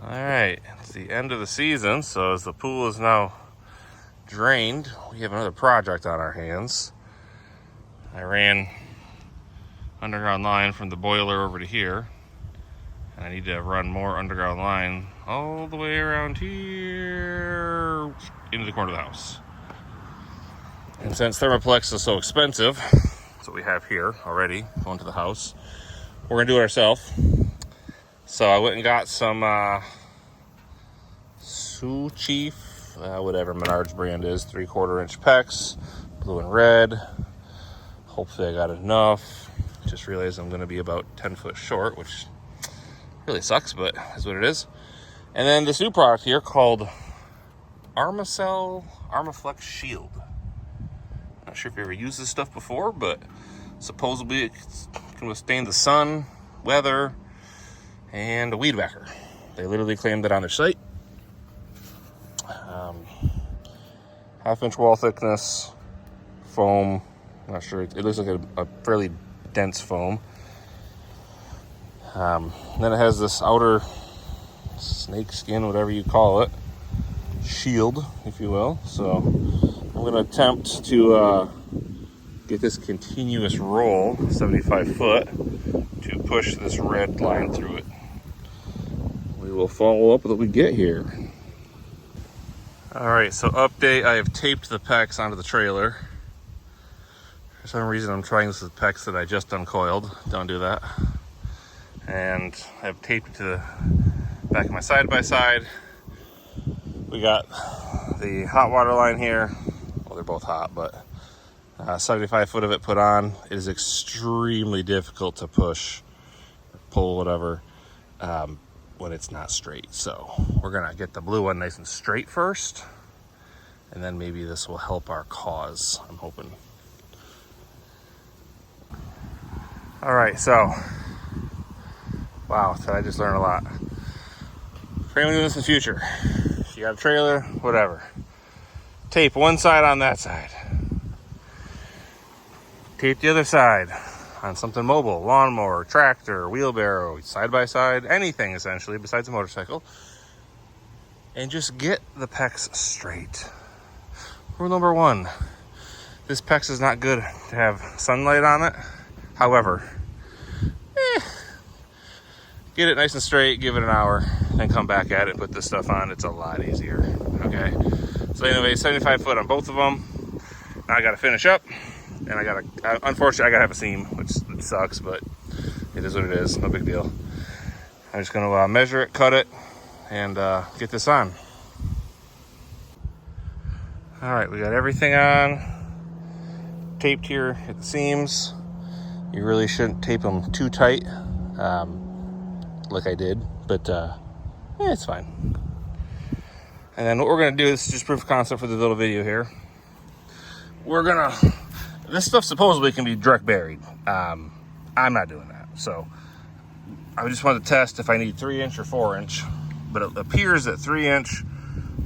All right, it's the end of the season, so as the pool is now drained, we have another project on our hands. I ran underground line from the boiler over to here, and I need to run more underground line all the way around here into the corner of the house. And since Thermoplex is so expensive, that's what we have here already going to the house, we're gonna do it ourselves. So I went and got some Sioux Chief, whatever Menards brand is, 3/4 inch PEX, blue and red. Hopefully I got enough. Just realized I'm gonna be about 10 foot short, which really sucks, but is what it is. And then this new product here called Armaflex Shield. Not sure if you ever used this stuff before, but supposedly it can withstand the sun, weather, and a weed whacker. They literally claimed that on their site. 1/2 inch wall thickness, foam. I'm not sure. It looks like a fairly dense foam. Then it has this outer snake skin, whatever you call it, shield, if you will. So I'm going to attempt to get this continuous roll, 75 foot, to push this red line through it. We will follow up with what we get here. All right, so update, I have taped the PEX onto the trailer. For some reason, I'm trying this with PEX that I just uncoiled. Don't do that. And I've taped it to the back of my side-by-side. We got the hot water line here. Well, they're both hot, but 75 foot of it put on. It is extremely difficult to push, pull, whatever, when it's not straight. So we're gonna get the blue one nice and straight first, and then maybe this will help our cause, I'm hoping. All right, so, wow, did I just learn a lot. Frame doing this in the future. If you got a trailer, whatever. Tape one side on that side. Tape the other side on something mobile, lawnmower, tractor, wheelbarrow, side by side, anything essentially besides a motorcycle. And just get the PEX straight. Rule number 1, this PEX is not good to have sunlight on it. However, get it nice and straight, give it an hour, then come back at it and put this stuff on. It's a lot easier, okay? So anyway, 75 foot on both of them. Now I gotta finish up, and unfortunately, I gotta have a seam, which sucks, but it is what it is, no big deal. I'm just gonna measure it, cut it, and get this on. All right, we got everything on, taped here at the seams. You really shouldn't tape them too tight, like I did, but it's fine. And then what we're gonna do, this is just proof of concept for the little video here. This stuff supposedly can be direct buried. I'm not doing that. So I just wanted to test if I need 3-inch or 4-inch, but it appears that 3-inch,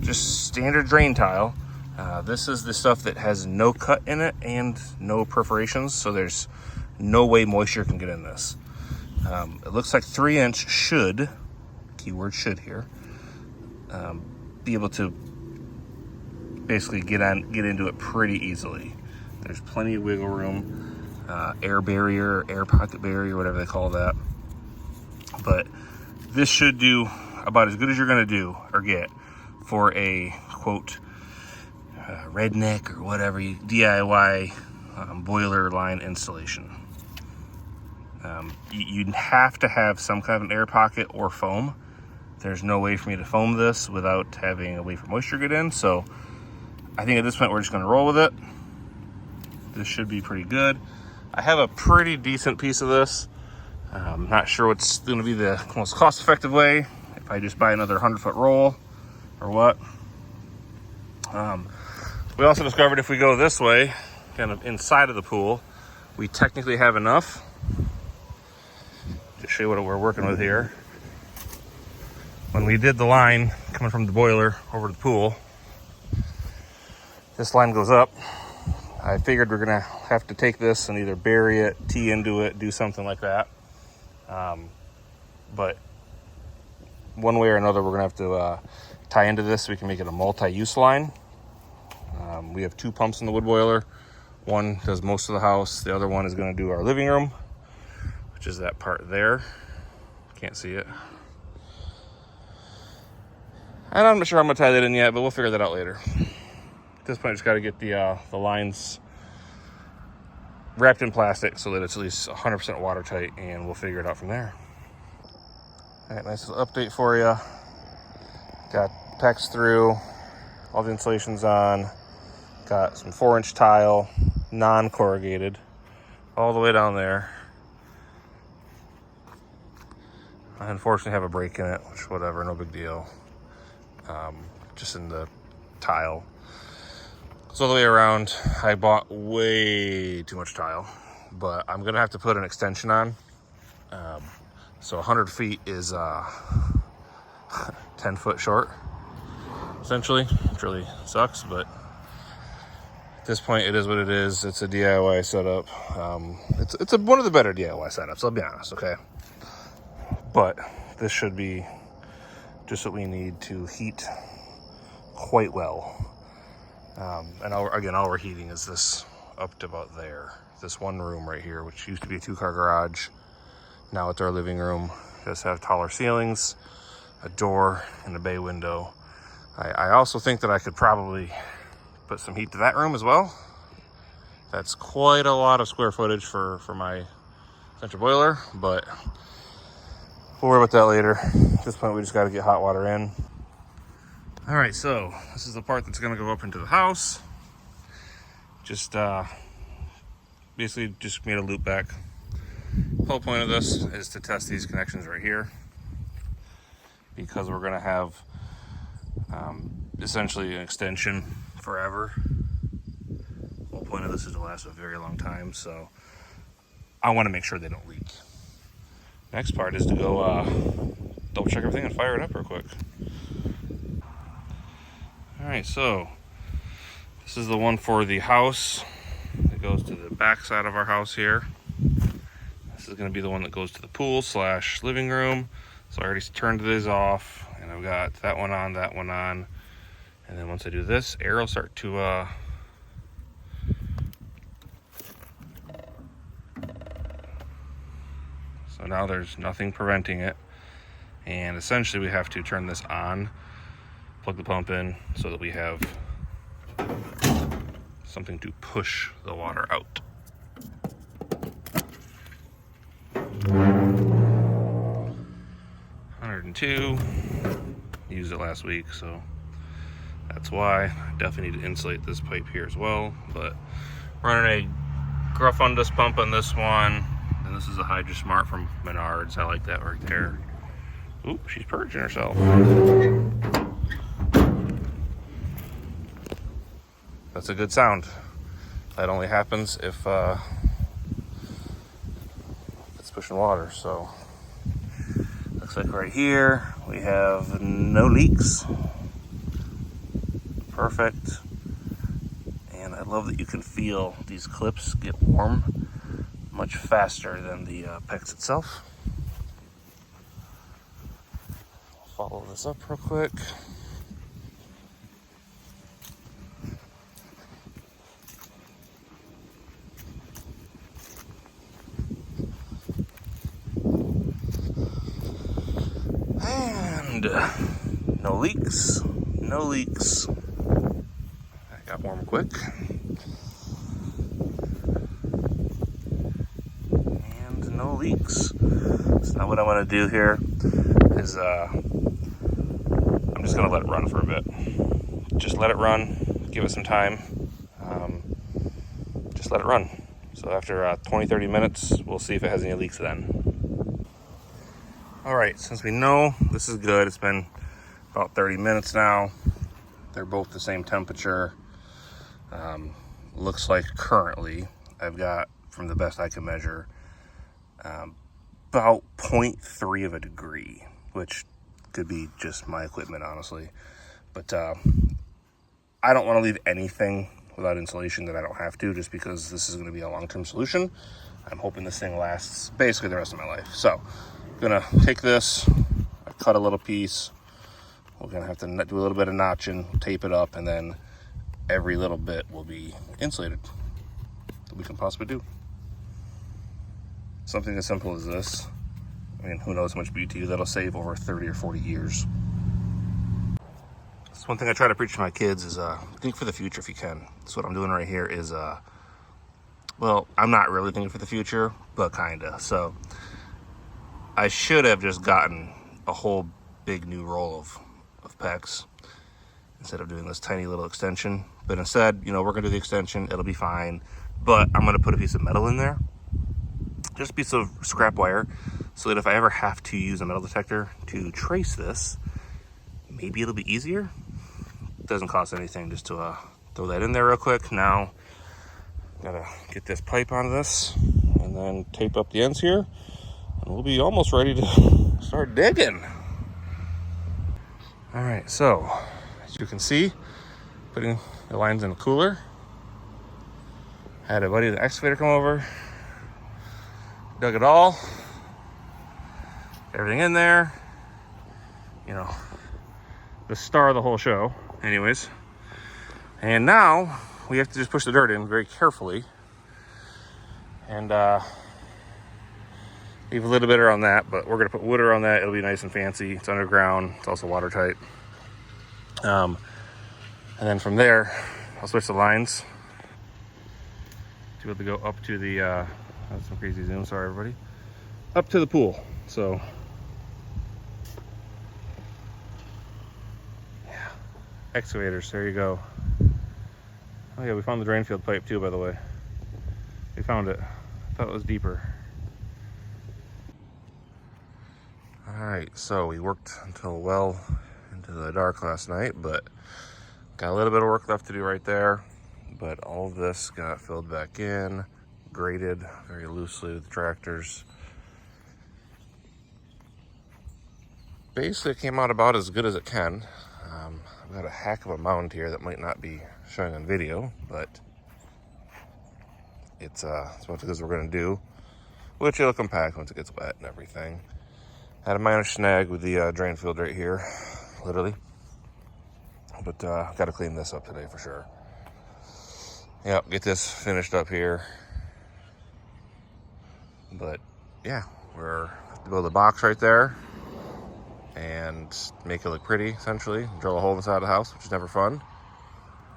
just standard drain tile. This is the stuff that has no cut in it and no perforations, so there's no way moisture can get in this. It looks like 3-inch should, keyword should here, be able to basically get into it pretty easily. There's plenty of wiggle room, air barrier, air pocket barrier, whatever they call that. But this should do about as good as you're gonna do or get for a quote redneck or whatever DIY boiler line installation. You'd have to have some kind of an air pocket or foam. There's no way for me to foam this without having a way for moisture to get in. So I think at this point we're just gonna roll with it. This should be pretty good. I have a pretty decent piece of this. I'm not sure what's gonna be the most cost-effective way, if I just buy another 100-foot roll or what. We also discovered if we go this way, kind of inside of the pool, we technically have enough. To show you what we're working with here. When we did the line coming from the boiler over to the pool, this line goes up. I figured we're gonna have to take this and either bury it, tee into it, do something like that. But one way or another, we're going to have to tie into this so we can make it a multi-use line. We have 2 pumps in the wood boiler. One does most of the house. The other one is going to do our living room, which is that part there. Can't see it. And I'm not sure I'm going to tie that in yet, but we'll figure that out later. At this point, I just got to get the lines wrapped in plastic so that it's at least 100% watertight, and we'll figure it out from there. All right, nice little update for you. Got PEX through, all the insulation's on. Got some 4-inch tile, non-corrugated, all the way down there. I unfortunately have a break in it, which whatever, no big deal. Just in the tile. So all the way around, I bought way too much tile, but I'm gonna have to put an extension on. So 100 feet is 10 foot short, essentially, which really sucks, but at this point it is what it is. It's a DIY setup. It's one of the better DIY setups, I'll be honest, okay? But this should be just what we need to heat quite well. And all we're heating is this up to about there. This one room right here, which used to be a 2-car garage. Now it's our living room. Just have taller ceilings, a door, and a bay window. I also think that I could probably put some heat to that room as well. That's quite a lot of square footage for my central boiler, but we'll worry about that later. At this point, we just got to get hot water in. All right, so this is the part that's going to go up into the house. Just basically just made a loop back. The whole point of this is to test these connections right here, because we're going to have essentially an extension forever. The whole point of this is to last a very long time, so I want to make sure they don't leak. Next part is to go double check everything and fire it up real quick. Alright, so this is the one for the house that goes to the back side of our house here. This is going to be the one that goes to the pool / living room. So I already turned these off, and I've got that one on, and then once I do this, air will start to so now there's nothing preventing it, and essentially we have to turn this on, plug the pump in so that we have something to push the water out. Used it last week, so that's why. I definitely need to insulate this pipe here as well, but running a Gruffundus pump on this one, and this is a Hydro Smart from Menards. I like that right there. Oop, she's purging herself. That's a good sound. That only happens if it's pushing water. So looks like right here we have no leaks. Perfect. And I love that you can feel these clips get warm much faster than the PEX itself. I'll follow this up real quick. And no leaks, no leaks. I got warm quick. And no leaks. So now what I want to do here is I'm just going to let it run for a bit. Just let it run, give it some time. Just let it run. So after 20-30 minutes, we'll see if it has any leaks then. All right, since we know this is good, it's been about 30 minutes now. They're both the same temperature. Looks like currently I've got, from the best I can measure, about 0.3 of a degree, which could be just my equipment, honestly. But I don't want to leave anything without insulation that I don't have to, just because this is going to be a long-term solution. I'm hoping this thing lasts basically the rest of my life. So I'm gonna take this, I cut a little piece. We're gonna have to do a little bit of notching, tape it up, and then every little bit will be insulated that we can possibly do. Something as simple as this. I mean, who knows how much BTU that'll save over 30 or 40 years. That's one thing I try to preach to my kids is think for the future if you can. So what I'm doing right here is, well, I'm not really thinking for the future, but kinda. So I should have just gotten a whole big new roll of PEX instead of doing this tiny little extension. But instead, you know, we're gonna do the extension, it'll be fine. But I'm gonna put a piece of metal in there, just a piece of scrap wire, so that if I ever have to use a metal detector to trace this, maybe it'll be easier. It doesn't cost anything just to throw that in there real quick. Now, gotta get this pipe onto this and then tape up the ends here, and we'll be almost ready to start digging. All right, so as you can see, putting the lines in the cooler. Had a buddy with an excavator come over, dug it all, everything in there, you know, the star of the whole show, anyways. And now we have to just push the dirt in very carefully and leave a little bit around that, but we're gonna put wood around that. It'll be nice and fancy. It's underground, it's also watertight. And then from there, I'll switch the lines to be able to go up to the, that's some crazy zoom, sorry everybody, up to the pool. So, yeah, excavators, there you go. Oh yeah, we found the drain field pipe too, by the way. We found it. I thought it was deeper. All right, so we worked until well into the dark last night, but got a little bit of work left to do right there. But all of this got filled back in, graded very loosely with the tractors. Basically, it came out about as good as it can. I've got a heck of a mound here that might not be showing on video, but it's what it is we're gonna do, which it'll compact once it gets wet and everything. Had a minor snag with the drain field right here, literally. But got to clean this up today for sure. Yep, get this finished up here. But yeah, we're have to build a box right there and make it look pretty, essentially. Drill a hole inside the house, which is never fun.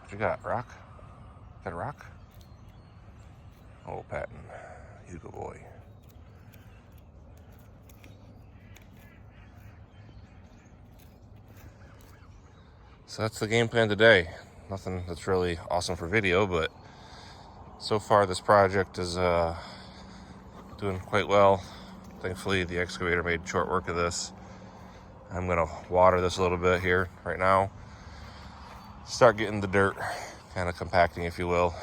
What you got, rock? Got a rock? Oh, Patton, you good boy. So that's the game plan today. Nothing that's really awesome for video, but so far this project is doing quite well. Thankfully, the excavator made short work of this. I'm gonna water this a little bit here right now. Start getting the dirt kind of compacting, if you will.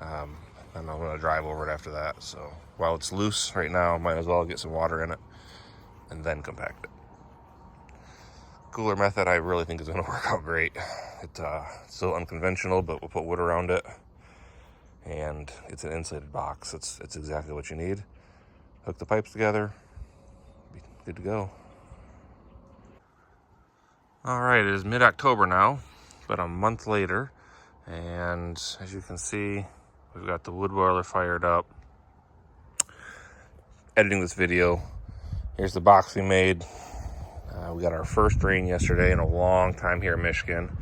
And I'm gonna drive over it after that. So while it's loose right now, might as well get some water in it and then compact it. Cooler method I really think is going to work out great. It's still unconventional, but we'll put wood around it, and it's an insulated box. It's exactly what you need. Hook the pipes together, be good to go. All right, it is mid-October now, but a month later, and as you can see, we've got the wood boiler fired up. Editing this video. Here's the box we made. We got our first rain yesterday in a long time here in Michigan.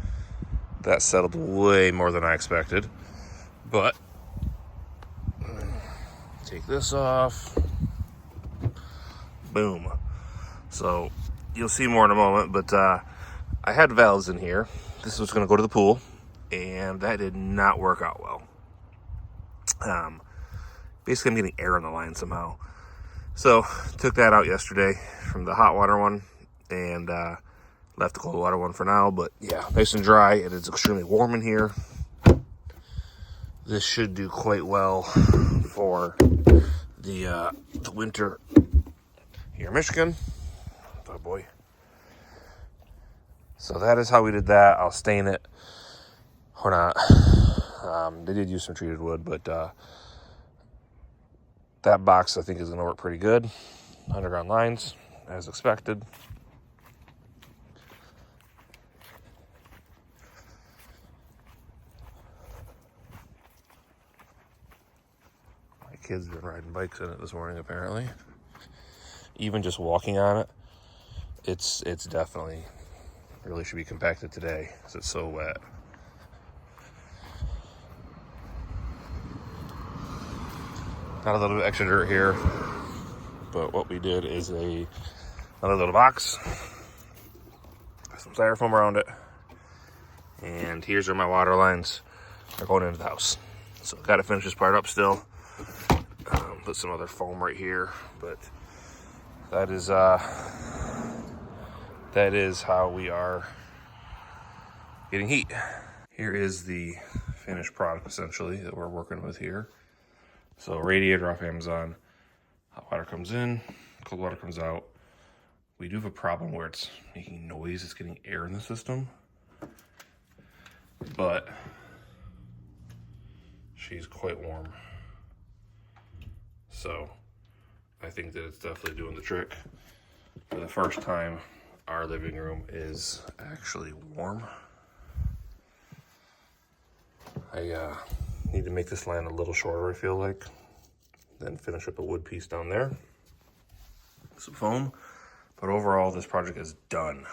That settled way more than I expected. But, take this off. Boom. So, you'll see more in a moment, but I had valves in here. This was going to go to the pool, and that did not work out well. Basically, I'm getting air on the line somehow. So, took that out yesterday from the hot water one, and left the cold water one for now. But yeah, nice and dry. It is extremely warm in here. This should do quite well for the winter here in Michigan. Oh boy. So that is how we did that. I'll stain it or not. They did use some treated wood, but that box I think is going to work pretty good. Underground lines, as expected. kids have been riding bikes in it this morning, apparently. Even just walking on it, it's definitely, really should be compacted today because it's so wet. Got a little bit extra dirt here, but what we did is another little box, some styrofoam around it, and here's where my water lines are going into the house. So got to finish this part up still. Put some other foam right here, but that is how we are getting heat. Here is the finished product essentially that we're working with here. So radiator off Amazon, hot water comes in, cold water comes out. We do have a problem where it's making noise, it's getting air in the system, but she's quite warm. So I think that it's definitely doing the trick. For the first time, our living room is actually warm. I need to make this land a little shorter, I feel like. Then finish up a wood piece down there. Some foam. But overall, this project is done.